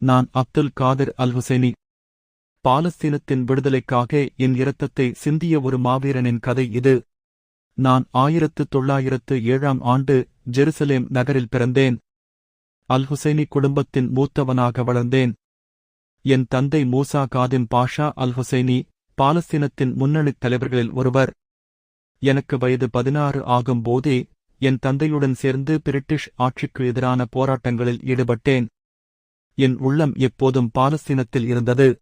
நான் அப்துல் காதிர் அல்-ஹுசைனி. பாலஸ்தீனத்தின் விடுதலைக்காக என் இரத்தத்தை சிந்திய ஒரு மாவீரனின் கதை இது. நான் 1907ஆம் ஆண்டு ஜெருசலேம் நகரில் பிறந்தேன். அல்-ஹுசைனி குடும்பத்தின் மூத்தவனாக வளர்ந்தேன். என் தந்தை மூசா காதிம் பாஷா அல்-ஹுசைனி பாலஸ்தீனத்தின் முன்னணித் தலைவர்களில் ஒருவர். எனக்கு வயது 16 ஆகும் போதே என் தந்தையுடன் சேர்ந்து பிரிட்டிஷ் ஆட்சிக்கு எதிரான போராட்டங்களில் ஈடுபட்டேன். என் உள்ளம் எப்போதும் பாலஸ்தீனத்தில் இருந்தது.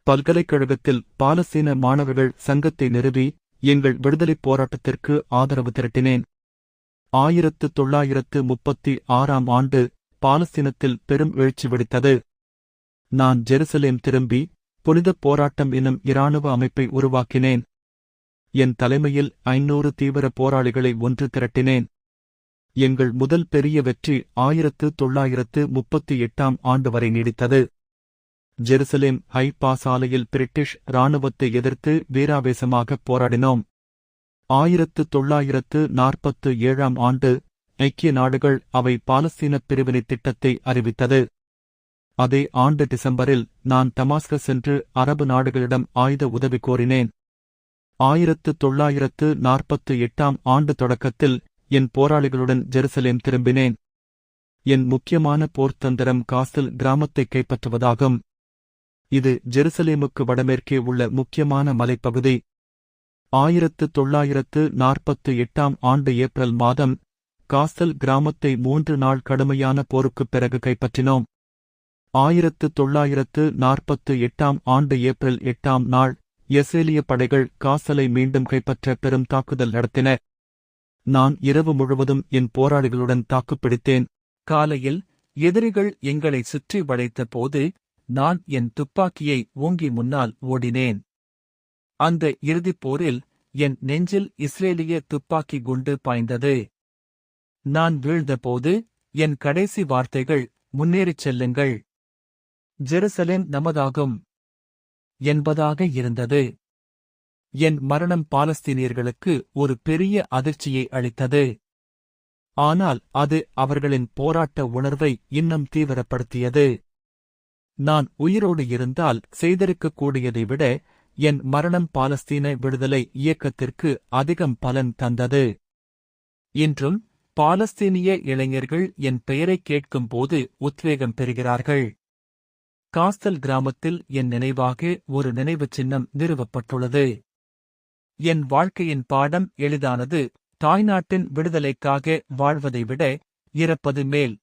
பல்கலைக்கழகத்தில் பாலஸ்தீன மாணவர்கள் சங்கத்தை நிறுவி எங்கள் விடுதலைப் போராட்டத்திற்கு ஆதரவு திரட்டினேன். 1936ஆம் ஆண்டு பாலஸ்தீனத்தில் பெரும் எழுச்சி வெடித்தது. நான் ஜெருசலேம் திரும்பி புனிதப் போராட்டம் எனும் இராணுவ அமைப்பை உருவாக்கினேன். என் தலைமையில் 500 தீவிர போராளிகளை ஒன்று திரட்டினேன். எங்கள் முதல் பெரிய வெற்றி 1938ஆம் ஆண்டு வரை நீடித்தது. ஜெருசலேம் ஹைஃபா சாலையில் பிரிட்டிஷ் இராணுவத்தை எதிர்த்து வீராவேசமாகப் போராடினோம். 1947ஆம் ஆண்டு ஐக்கிய நாடுகள் அவை பாலஸ்தீனப் பிரிவினைத் திட்டத்தை அறிவித்தது. அதே ஆண்டு டிசம்பரில் நான் தமாஸ்கஸ் சென்று அரபு நாடுகளிடம் ஆயுத உதவி கோரினேன். 1948ஆம் ஆண்டு தொடக்கத்தில் என் போராளிகளுடன் ஜெருசலேம் திரும்பினேன். என் முக்கியமான போர்த்தந்திரம் காஸ்தல் கிராமத்தைக் கைப்பற்றுவதாகும். இது ஜெருசலேமுக்கு வடமேற்கே உள்ள முக்கியமான மலைப்பகுதி. 1948ஆம் ஆண்டு ஏப்ரல் மாதம் காஸ்தல் கிராமத்தை 3 நாள் கடுமையான போருக்குப் பிறகு கைப்பற்றினோம். 1948ஆம் ஆண்டு ஏப்ரல் 8ஆம் நாள் இஸ்ரேலிய படைகள் காசலை மீண்டும் கைப்பற்ற பெரும் தாக்குதல் நடத்தின. நான் இரவு முழுவதும் என் போராளிகளுடன் தாக்குப்பிடித்தேன். காலையில் எதிரிகள் எங்களை சுற்றி வளைத்த போது நான் என் துப்பாக்கியை ஓங்கி முன்னால் ஓடினேன். அந்த இறுதிப் போரில் என் நெஞ்சில் இஸ்ரேலிய துப்பாக்கி குண்டு பாய்ந்தது. நான் வீழ்ந்தபோது என் கடைசி வார்த்தைகள், முன்னேறிச் செல்லுங்கள், ஜெருசலேம் நமதாகும் என்பதாக இருந்தது. என் மரணம் பாலஸ்தீனியர்களுக்கு ஒரு பெரிய அதிர்ச்சியை அளித்தது. ஆனால் அது அவர்களின் போராட்ட உணர்வை இன்னும் தீவிரப்படுத்தியது. நான் உயிரோடு இருந்தால் செய்திருக்கக்கூடியதை விட என் மரணம் பாலஸ்தீன விடுதலை இயக்கத்திற்கு அதிகம் பலன் தந்தது. இன்றும் பாலஸ்தீனிய இளைஞர்கள் என் பெயரைக் கேட்கும்போது உத்வேகம் பெறுகிறார்கள். காஸ்தல் கிராமத்தில் என் நினைவாக ஒரு நினைவுச் சின்னம் நிறுவப்பட்டுள்ளது. என் வாழ்க்கையின் பாடம் எளிதானது. தாய்நாட்டின் விடுதலைக்காக வாழ்வதை விட இறப்பது மேல்.